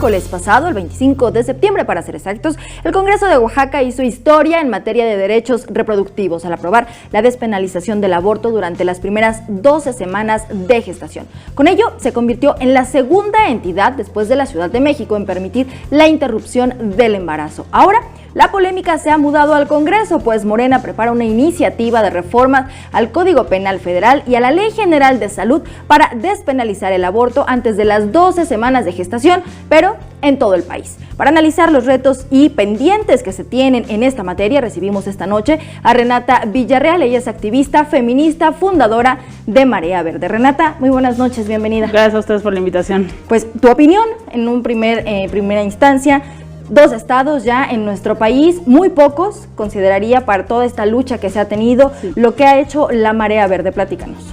miércoles pasado, el 25 de septiembre para ser exactos, el Congreso de Oaxaca hizo historia en materia de derechos reproductivos al aprobar la despenalización del aborto durante las primeras 12 semanas de gestación. Con ello, se convirtió en la segunda entidad después de la Ciudad de México en permitir la interrupción del embarazo. Ahora, la polémica se ha mudado al Congreso, pues Morena prepara una iniciativa de reformas al Código Penal Federal y a la Ley General de Salud para despenalizar el aborto antes de las 12 semanas de gestación, pero en todo el país. Para analizar los retos y pendientes que se tienen en esta materia, recibimos esta noche a Renata Villarreal. Ella es activista, feminista, fundadora de Marea Verde. Renata, muy buenas noches, bienvenida. Gracias a ustedes por la invitación. Pues tu opinión en primera instancia. 2 estados ya en nuestro país, muy pocos, consideraría, para toda esta lucha que se ha tenido, sí. Lo que ha hecho la Marea Verde, platícanos.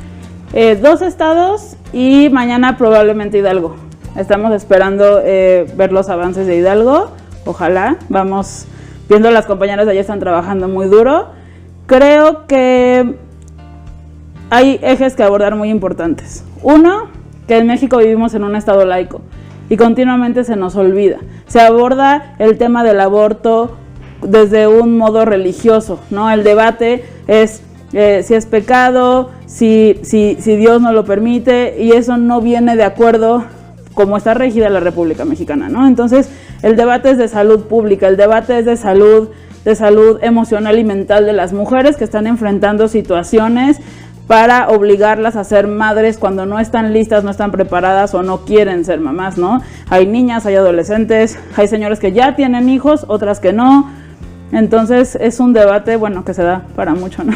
2 estados y mañana probablemente Hidalgo. Estamos esperando ver los avances de Hidalgo, ojalá. Vamos viendo, las compañeras de allá están trabajando muy duro. Creo que hay ejes que abordar muy importantes. Uno, que en México vivimos en un estado laico y continuamente se nos olvida. Se aborda el tema del aborto desde un modo religioso, ¿no? El debate es si es pecado, si Dios no lo permite, y eso no viene de acuerdo como está regida la República Mexicana, ¿no? Entonces, el debate es de salud pública, el debate es de salud emocional y mental de las mujeres que están enfrentando situaciones para obligarlas a ser madres cuando no están listas, no están preparadas o no quieren ser mamás, ¿no? Hay niñas, hay adolescentes, hay señores que ya tienen hijos, otras que no. Entonces es un debate, bueno, que se da para mucho, ¿no?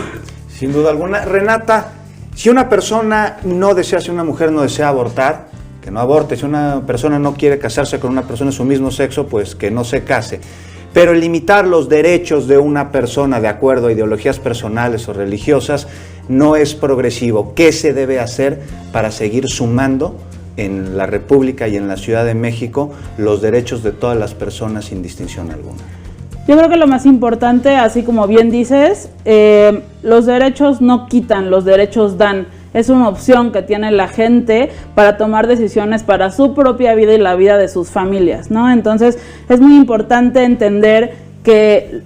Sin duda alguna. Renata, si una persona no desea, si una mujer no desea abortar, que no aborte. Si una persona no quiere casarse con una persona de su mismo sexo, pues que no se case. Pero limitar los derechos de una persona de acuerdo a ideologías personales o religiosas no es progresivo. ¿Qué se debe hacer para seguir sumando en la República y en la Ciudad de México los derechos de todas las personas sin distinción alguna? Yo creo que lo más importante, así como bien dices, los derechos no quitan, los derechos dan. Es una opción que tiene la gente para tomar decisiones para su propia vida y la vida de sus familias, ¿no? Entonces, es muy importante entender que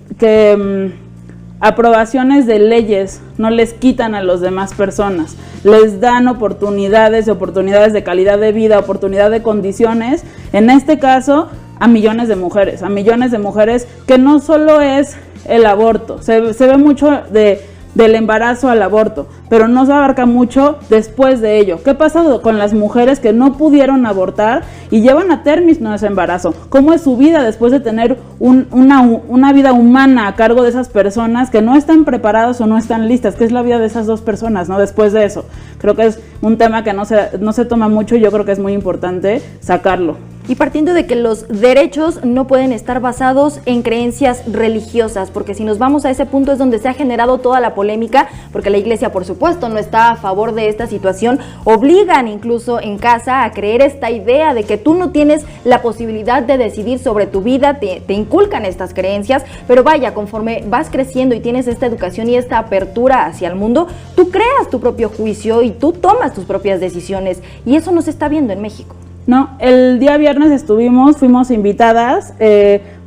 aprobaciones de leyes no les quitan a las demás personas, les dan oportunidades de calidad de vida, oportunidad de condiciones, en este caso, a millones de mujeres que no solo es el aborto, se ve mucho del embarazo al aborto, pero no se abarca mucho después de ello. ¿Qué pasa con las mujeres que no pudieron abortar y llevan a término ese embarazo? ¿Cómo es su vida después de tener una vida humana a cargo de esas personas que no están preparadas o no están listas? ¿Qué es la vida de esas 2 personas, no? Después de eso. Creo que es un tema que no se toma mucho y yo creo que es muy importante sacarlo. Y partiendo de que los derechos no pueden estar basados en creencias religiosas, porque si nos vamos a ese punto es donde se ha generado toda la polémica, porque la Iglesia, por supuesto, no está a favor de esta situación, obligan incluso en casa a creer esta idea de que tú no tienes la posibilidad de decidir sobre tu vida, te inculcan estas creencias, pero vaya, conforme vas creciendo y tienes esta educación y esta apertura hacia el mundo, tú creas tu propio juicio y tú tomas tus propias decisiones, y eso no se está viendo en México. No, el día viernes fuimos invitadas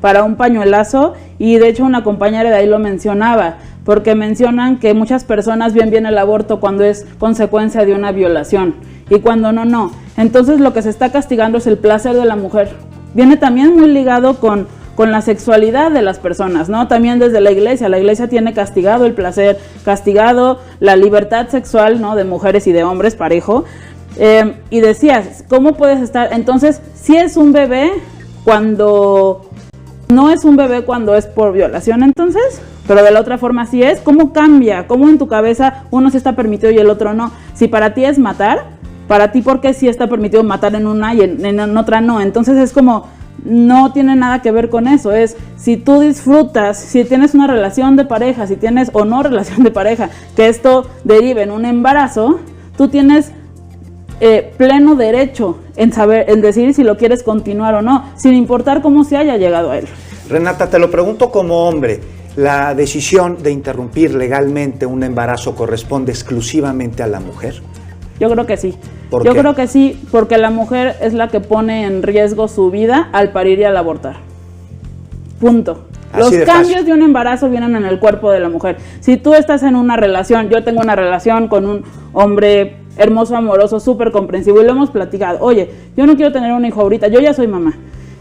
para un pañuelazo y de hecho una compañera de ahí lo mencionaba, porque mencionan que muchas personas ven bien el aborto cuando es consecuencia de una violación y cuando no. Entonces lo que se está castigando es el placer de la mujer. Viene también muy ligado con la sexualidad de las personas, ¿no? También desde la iglesia tiene castigado el placer, castigado la libertad sexual, ¿no? De mujeres y de hombres parejo. Y decías, ¿cómo puedes estar? Entonces, si es un bebé cuando no es un bebé cuando es por violación, entonces, pero de la otra forma sí es. ¿Cómo cambia? ¿Cómo en tu cabeza uno sí está permitido y el otro no? Si para ti es matar, para ti, ¿por qué sí está permitido matar en una y en otra no? Entonces es como, no tiene nada que ver con eso. Es si tú disfrutas, si tienes una relación de pareja, si tienes o no relación de pareja, que esto derive en un embarazo, tú tienes pleno derecho en decidir si lo quieres continuar o no, sin importar cómo se haya llegado a él. Renata, te lo pregunto como hombre, ¿la decisión de interrumpir legalmente un embarazo corresponde exclusivamente a la mujer? Yo creo que sí. ¿Por Yo qué? creo que sí, porque la mujer es la que pone en riesgo su vida al parir y al abortar. Punto. Así Los de cambios fácil. de un embarazo vienen en el cuerpo de la mujer. Si tú estás en una relación, yo tengo una relación con un hombre hermoso, amoroso, súper comprensivo y lo hemos platicado. Oye, yo no quiero tener un hijo ahorita, yo ya soy mamá.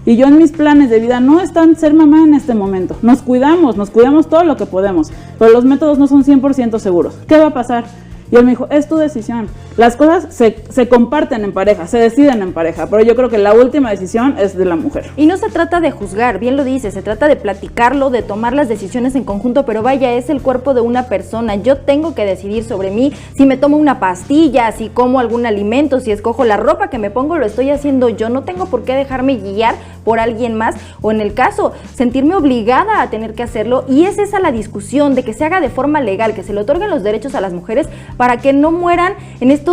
Y yo en mis planes de vida no están ser mamá en este momento. Nos cuidamos todo lo que podemos, pero los métodos no son 100% seguros. ¿Qué va a pasar? Y él me dijo, es tu decisión. Las cosas se comparten en pareja, se deciden en pareja, pero yo creo que la última decisión es de la mujer. Y no se trata de juzgar, bien lo dice, se trata de platicarlo, de tomar las decisiones en conjunto, pero vaya, es el cuerpo de una persona. Yo tengo que decidir sobre mí, si me tomo una pastilla, si como algún alimento, si escojo la ropa que me pongo, lo estoy haciendo yo. No tengo por qué dejarme guiar por alguien más, o en el caso, sentirme obligada a tener que hacerlo. Y es esa la discusión, de que se haga de forma legal, que se le otorguen los derechos a las mujeres para que no mueran en estos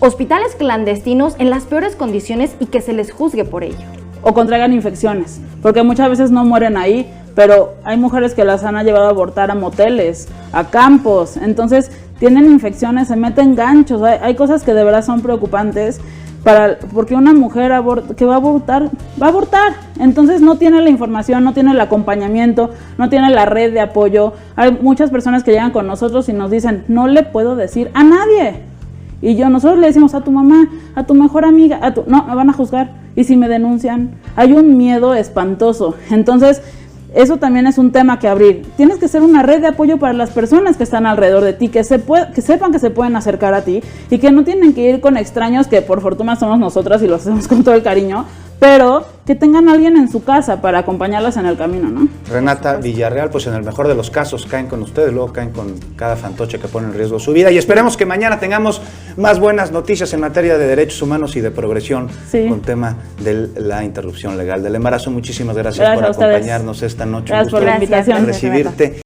hospitales clandestinos en las peores condiciones y que se les juzgue por ello. O contraigan infecciones, porque muchas veces no mueren ahí, pero hay mujeres que las han llevado a abortar a moteles, a campos, entonces tienen infecciones, se meten ganchos, hay cosas que de verdad son preocupantes, porque una mujer que va a abortar, entonces no tiene la información, no tiene el acompañamiento, no tiene la red de apoyo. Hay muchas personas que llegan con nosotros y nos dicen, no le puedo decir a nadie. Y nosotros le decimos a tu mamá, a tu mejor amiga, no, me van a juzgar. Y si me denuncian, hay un miedo espantoso. Entonces, eso también es un tema que abrir. Tienes que ser una red de apoyo para las personas que están alrededor de ti, que sepan que se pueden acercar a ti y que no tienen que ir con extraños, que por fortuna somos nosotras y los hacemos con todo el cariño, pero que tengan a alguien en su casa para acompañarlas en el camino, ¿no? Renata Villarreal, pues en el mejor de los casos caen con ustedes, luego caen con cada fantoche que pone en riesgo su vida, y esperemos que mañana tengamos más buenas noticias en materia de derechos humanos y de progresión con tema de la interrupción legal del embarazo. Muchísimas gracias por a ustedes. acompañarnos esta noche. Gracias por la invitación. Recibirte.